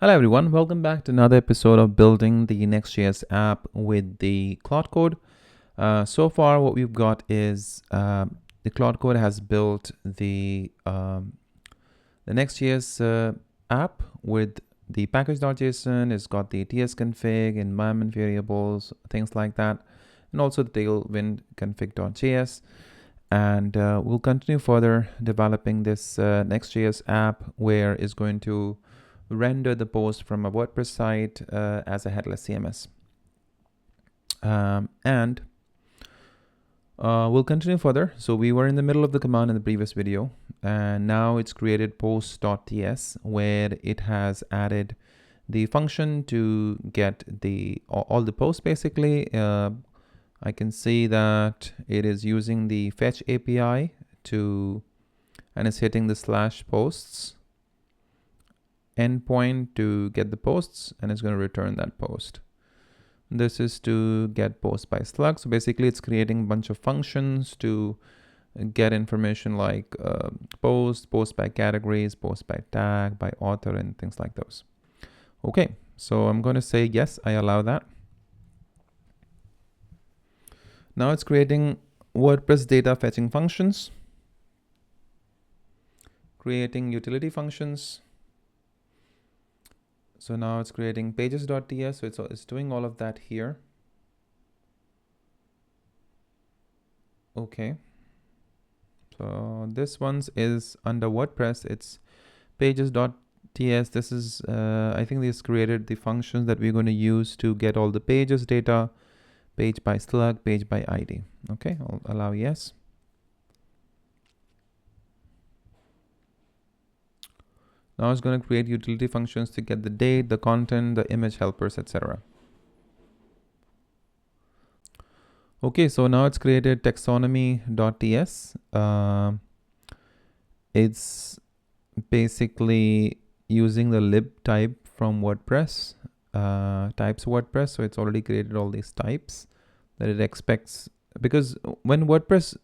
Hello everyone, welcome back to another episode of building the Next.js app with the Claude Code. So far what we've got is the Claude Code has built the Next.js app with the package.json. It's got the tsconfig, environment variables, things like that, and also the tailwind config.js. And we'll continue further developing this Next.js app where it's going to render the post from a WordPress site as a headless CMS. And we'll continue further. So we were in the middle of the command in the previous video, and now it's created post.ts where it has added the function to get all the posts basically. I can see that it is using the fetch API and it's hitting the /posts endpoint to get the posts, and it's going to return that post. This is to get post by slug. So basically it's creating a bunch of functions to get information like post by categories, post by tag, by author, and things like those. Okay, so I'm going to say yes, I allow that. Now it's creating WordPress data fetching functions, creating utility functions. So now it's creating pages.ts. So it's doing all of that here. Okay. So this one is under WordPress. It's pages.ts. This is, I think this created the functions that we're going to use to get all the pages data, page by slug, page by ID. Okay, I'll allow yes. Now it's going to create utility functions to get the date, the content, the image helpers, etc. Okay, so now it's created taxonomy.ts. It's basically using the lib type from WordPress, types WordPress. So it's already created all these types that it expects, because when WordPress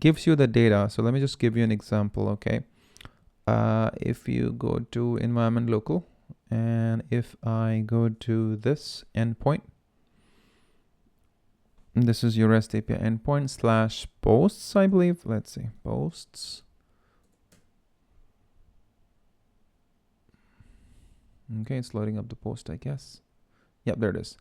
gives you the data, so let me just give you an example, okay? If you go to environment local, and if I go to this endpoint, this is your REST API endpoint /posts, I believe. Let's see, posts. Okay, it's loading up the post, I guess. Yep, there it is.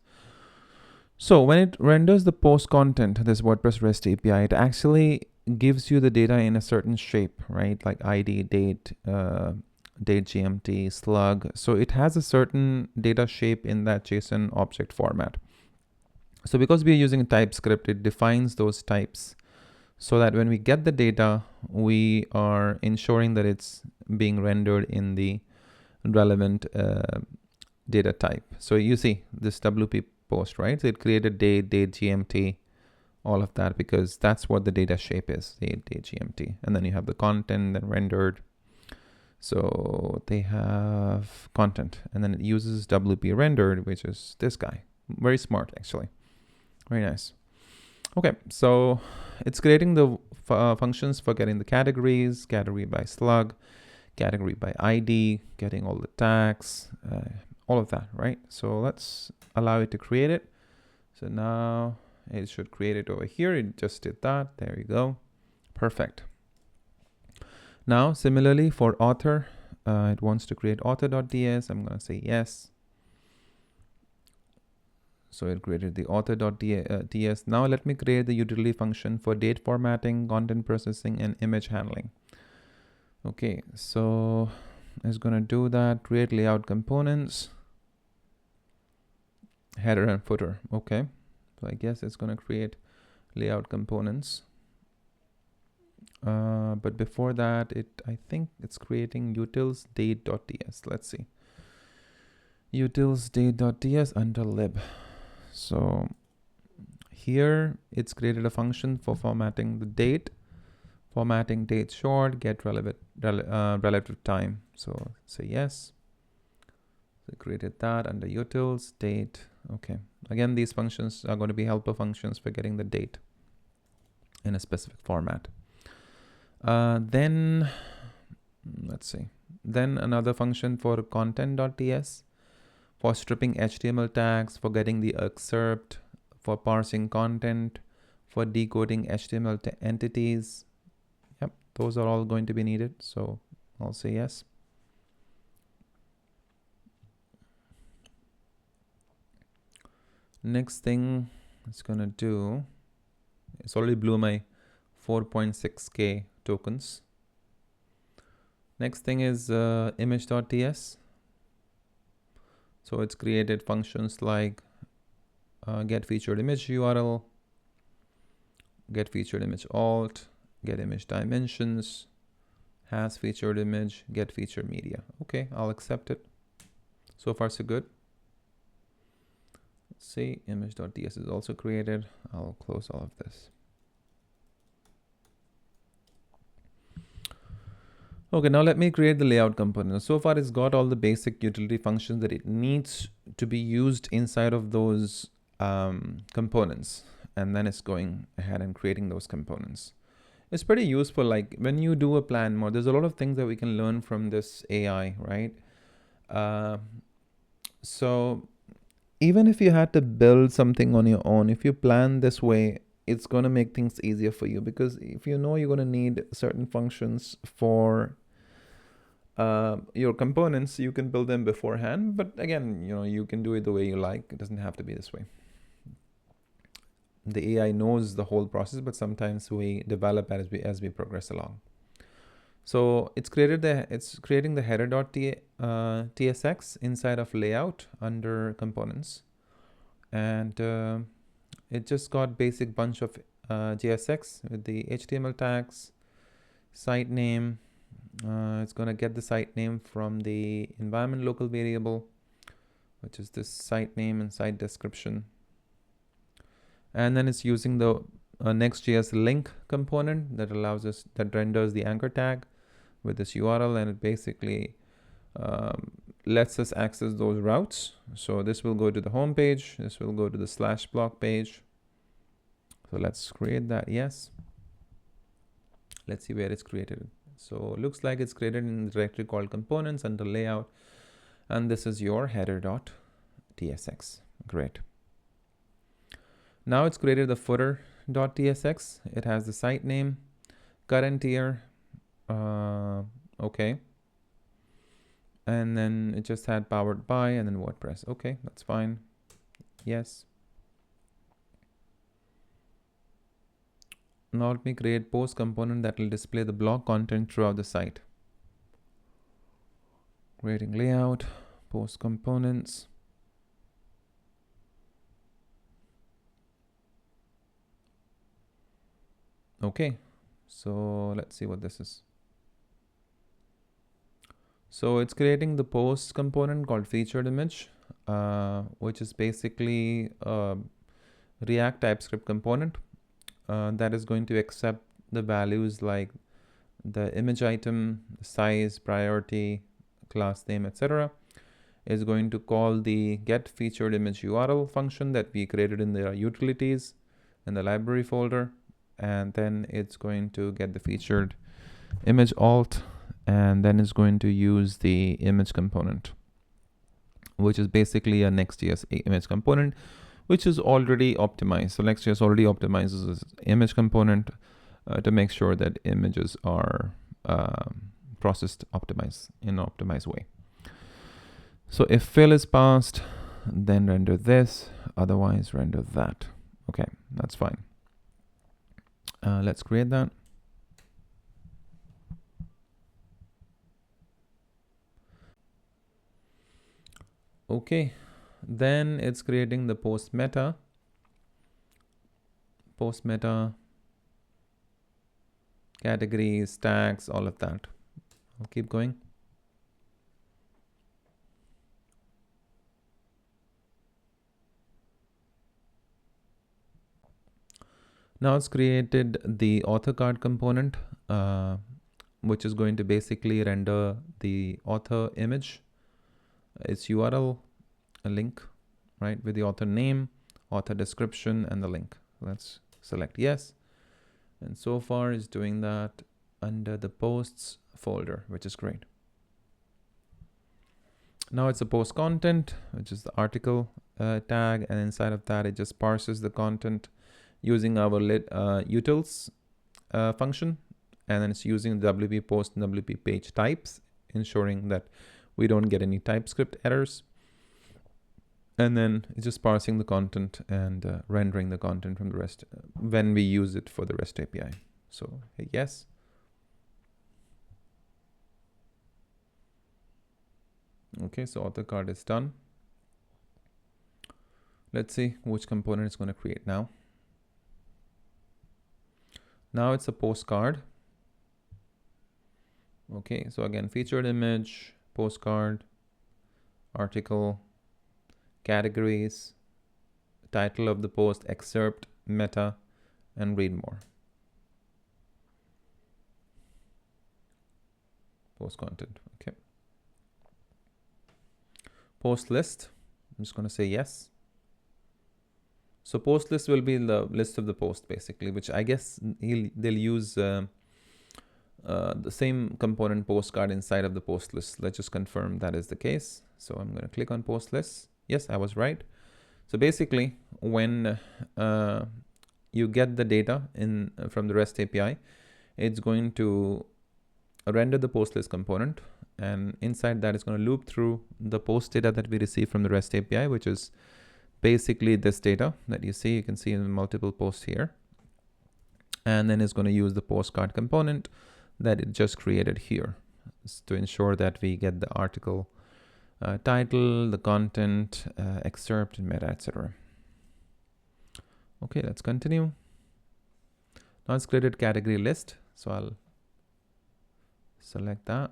So when it renders the post content, this WordPress REST API, it actually gives you the data in a certain shape, right? Like ID, date, date GMT, slug. So it has a certain data shape in that JSON object format. So because we are using TypeScript, it defines those types so that when we get the data, we are ensuring that it's being rendered in the relevant data type. So you see this WP post, right? So it created date GMT, all of that, because that's what the data shape is, date GMT. And then you have the content, then rendered. So they have content, and then it uses WP rendered, which is this guy. Very smart, actually. Very nice. Okay, so it's creating the functions for getting the categories, category by slug, category by ID, getting all the tags, all of that, right? So let's allow it to create it. So now it should create it over here. It just did that. There you go. Perfect. Now, similarly for author, it wants to create author.ts. I'm going to say yes. So it created the author.ts. Now let me create the utility function for date formatting, content processing, and image handling. Okay, so it's going to do that. Create layout components, header and footer. Okay, so I guess it's going to create layout components. But before that, I think it's creating utils date.ts. Let's see. Utils date.ts under lib. So here it's created a function for formatting the date, formatting date short, get relative time. So say yes. So created that under utils date. Okay. Again, these functions are going to be helper functions for getting the date in a specific format. Then let's see. Then another function for content.ts, for stripping HTML tags, for getting the excerpt, for parsing content, for decoding HTML entities. Yep, those are all going to be needed. So I'll say yes. Next thing it's gonna do, it's already blew my 4.6K tokens. Next thing is image.ts. So it's created functions like get featured image URL, get featured image alt, get image dimensions, has featured image, get featured media. Okay, I'll accept it. So far so good. Let's see, image.ts is also created. I'll close all of this. Okay, now let me create the layout component. So far it's got all the basic utility functions that it needs to be used inside of those components. And then it's going ahead and creating those components. It's pretty useful. Like when you do a plan mode, there's a lot of things that we can learn from this AI, right? So even if you had to build something on your own, if you plan this way, it's going to make things easier for you, because if you know you're going to need certain functions for your components, you can build them beforehand. But again, you can do it the way you like. It doesn't have to be this way. The AI knows the whole process, but sometimes we develop as we progress along. So it's creating the header.tsx inside of layout under components, and it just got basic bunch of JSX with the HTML tags, site name. It's going to get the site name from the environment local variable, which is this site name and site description. And then it's using the Next.js link component that renders the anchor tag with this URL, and it basically lets us access those routes. So this will go to the home page. This will go to the /blog page. So let's create that. Yes. Let's see where it's created. So it looks like it's created in the directory called components under layout. And this is your header.tsx. Great. Now it's created the footer.tsx. It has the site name, current year. Okay. And then it just had powered by and then WordPress. Okay, that's fine. Yes. Now let me create post component that will display the blog content throughout the site. Creating layout, post components. Okay, so let's see what this is. So it's creating the post component called featured image, which is basically a React TypeScript component that is going to accept the values like the image item, size, priority, class name, etc. Is going to call the get featured image URL function that we created in the utilities in the library folder. And then it's going to get the featured image alt, and then it's going to use the image component, which is basically a Next.js image component, which is already optimized. So Next.js already optimizes this image component to make sure that images are processed in an optimized way. So if fill is passed, then render this, otherwise render that. Okay, that's fine. Let's create that. Okay, then it's creating the post meta, categories, tags, all of that. I'll keep going. Now it's created the author card component, which is going to basically render the author image, its URL, a link, right, with the author name, author description, and the link. Let's select yes. And so far it's doing that under the posts folder, which is great. Now it's a post content, which is the article tag, and inside of that, it just parses the content using our utils function, and then it's using WP post and WP page types, ensuring that we don't get any TypeScript errors. And then it's just parsing the content and rendering the content from the REST when we use it for the REST API. So hit yes. Okay, so author card is done. Let's see which component it's going to create now. Now it's a postcard. Okay, so again, featured image, postcard, article, categories, title of the post, excerpt, meta, and read more. Post content, okay. Post list, I'm just going to say yes. So post list will be the list of the post basically, which I guess they'll use the same component postcard inside of the post list. Let's just confirm that is the case. So I'm going to click on post list. Yes, I was right. So basically, when you get the data from the REST API, it's going to render the post list component, and inside that, it's going to loop through the post data that we receive from the REST API, which is basically this data that you see. You can see in multiple posts here, and then it's going to use the postcard component that it just created here to ensure that we get the article title, the content, excerpt, and meta, etc. Okay, let's continue. Now it's created category list, so I'll select that.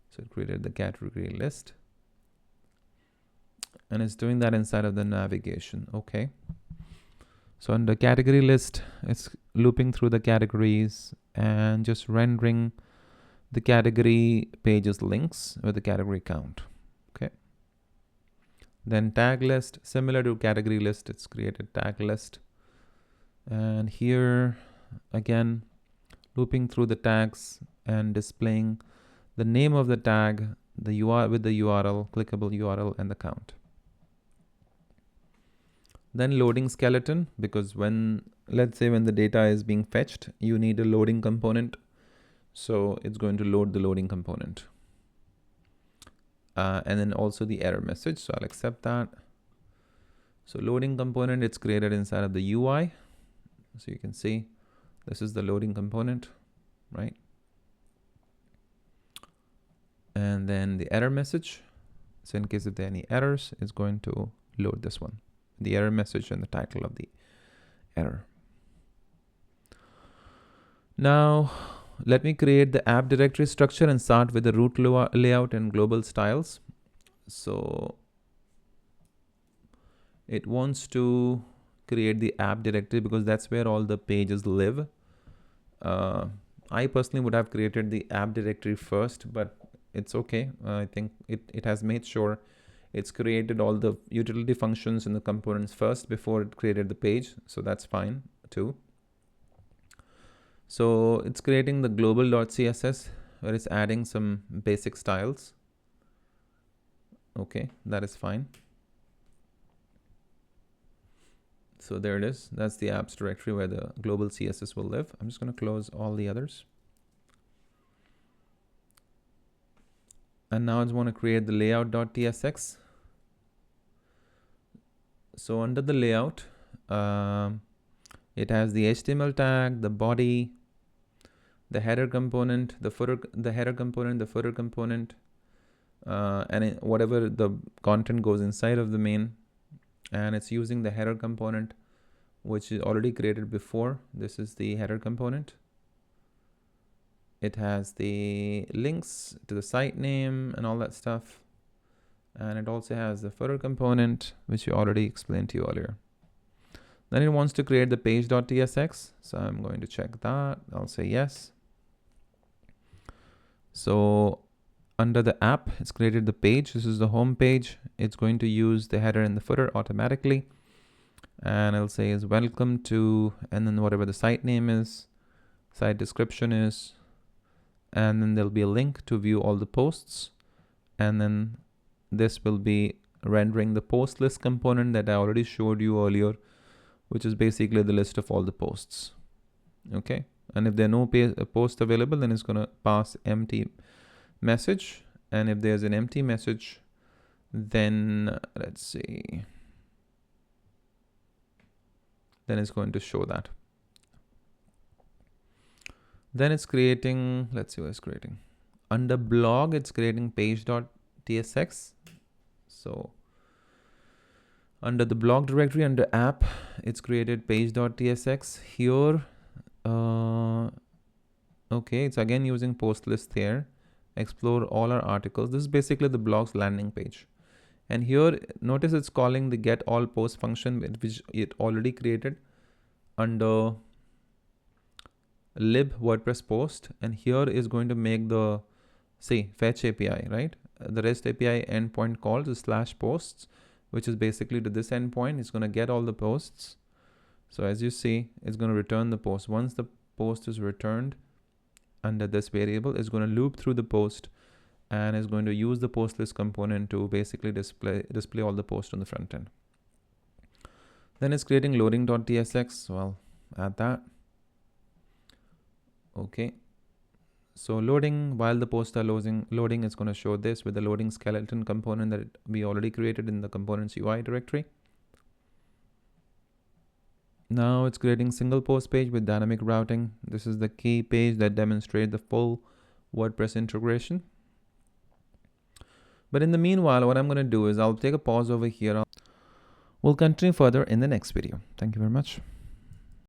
So it created the category list, and it's doing that inside of the navigation. Okay, so under category list, it's looping through the categories and just rendering the category pages links with the category count. Okay, then tag list, similar to category list, it's created tag list, and here again looping through the tags and displaying the name of the tag, the URL with the URL, clickable URL, and the count. Then loading skeleton, because let's say when the data is being fetched, you need a loading component. So it's going to load the loading component. And then also the error message. So I'll accept that. So loading component, it's created inside of the UI. So you can see this is the loading component, right? And then the error message. So in case if there are any errors, it's going to load this one, the error message and the title of the error. Now, let me create the app directory structure and start with the root layout and global styles. So it wants to create the app directory because that's where all the pages live. I personally would have created the app directory first, but it's okay. I think it has made sure it's created all the utility functions and the components first before it created the page. So that's fine too. So it's creating the global.css where it's adding some basic styles. Okay, that is fine. So there it is. That's the apps directory where the global CSS will live. I'm just going to close all the others. And now I just want to create the layout.tsx. So under the layout, it has the HTML tag, the body, the header component, the footer, the header component, the footer component, and whatever the content goes inside of the main. And it's using the header component, which is already created before. This is the header component. It has the links to the site name and all that stuff. And it also has the footer component, which we already explained to you earlier. Then it wants to create the page.tsx. So I'm going to check that. I'll say yes. So under the app, it's created the page. This is the home page. It's going to use the header and the footer automatically. And I'll say is welcome to, and then whatever the site name is, site description is, and then there'll be a link to view all the posts. And then this will be rendering the post list component that I already showed you earlier, which is basically the list of all the posts. Okay. And if there are no posts available, then it's going to pass empty message. And if there's an empty message, then let's see, then it's going to show that. Then it's creating, let's see what it's creating. Under blog, it's creating page.tsx. So under the blog directory, under app, it's created page.tsx. Here, okay, it's again using post list here. Explore all our articles. This is basically the blog's landing page. And here, notice it's calling the get all post function, which it already created under lib WordPress post. And here is going to make the, say, fetch API, right? The REST API endpoint calls is /posts, which is basically to this endpoint. It's going to get all the posts. So as you see, it's going to return the post. Once the post is returned under this variable, it's going to loop through the post and is going to use the post list component to basically display all the posts on the front end. Then it's creating loading.tsx. Well, add that. Okay. So loading, while the posts are loading, it's going to show this with the loading skeleton component that we already created in the components UI directory. Now it's creating single post page with dynamic routing. This is the key page that demonstrates the full WordPress integration. But in the meanwhile, what I'm going to do is I'll take a pause over here. We'll continue further in the next video. Thank you very much.